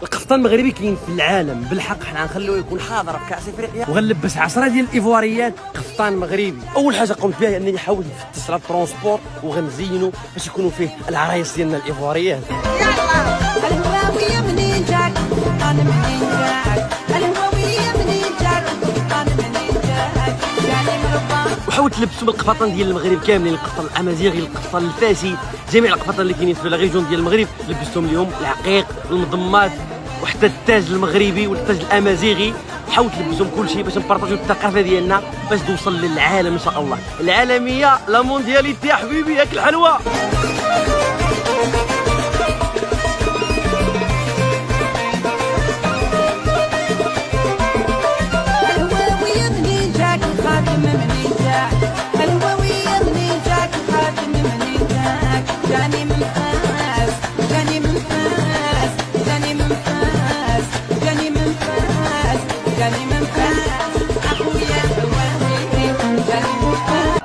القفطان المغربي كاين في العالم بالحق، حنا غنخليوه يكون حاضر في كاس افريقيا، وغنلبس 10 ديال الايفواريات قفطان مغربي. اول حاجه قمت بها هي انني حاولت نفتش على الترونسبور وغنزينو باش يكونوا فيه العرايس ديالنا الايفواريات. الهواويه منين جاك انا منين جاك، الهواويه منين جاك انا منين جاك، جاني مربى. وحاولت نلبسوا القفطان ديال المغرب كاملين، القفطان الامازيغي، القفطان الفاسي، جميع القفطان اللي كاينين في لاغيجون ديال المغرب لبستهم لهم، العقيق، المضمات، وحتى التاج المغربي والتاج الامازيغي. حاولت نلبسهم كل شيء باش نبارطاجيو الثقافه ديالنا باش توصل للعالم ان شاء الله. العالميه لا موندياليتي يا حبيبي، ياك الحلوه. الهواويه منين جاك الخاتم منين جاك، الهواويه منين جاك الخاتم منين جاك، جاني من فاس جاني من فاس جاني من فاس جاني من فاس جاني من فاس، اخويا الهواويه جاني من فاس.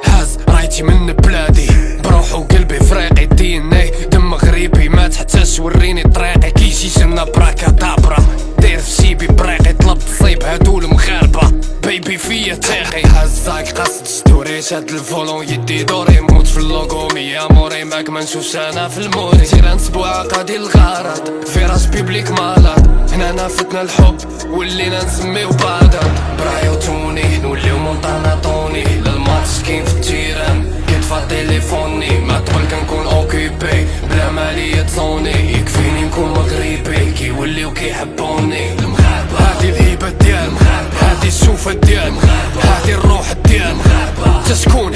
هاز رايتي من بلادي بروح وقلبي فريقي، الدي ان اي دم مغربي، ما تحتاج وريني طريقي، كيجي جنا براكا دابرا داير في جيبي بريقي، طلب تصيب هادو المغاربه بيبي فيا تاقي. هزاك قصد ستوريش هاد الفولون يدي دوري، موت في اللوغو ميا موري، ماك ما نشوفش انا في الموري، جيران سبوعه قادي الغرض فراش بيبليك مالاد، هنا نافتنا الحب ولينا نسميو بادر، برايو توني نوليو مونطانا طوني، للماتش كاين في التيران كيطفى تليفوني، ما تقول كنكون اوكيبي بلا مالية زوني، يكفيني نكون مغربي كيوليو كيحبوني المغاربة، هادي الهيبة ديال المغاربة، هادي الشوفة ديال المغاربة، هادي الروح ديال المغاربة، تشكون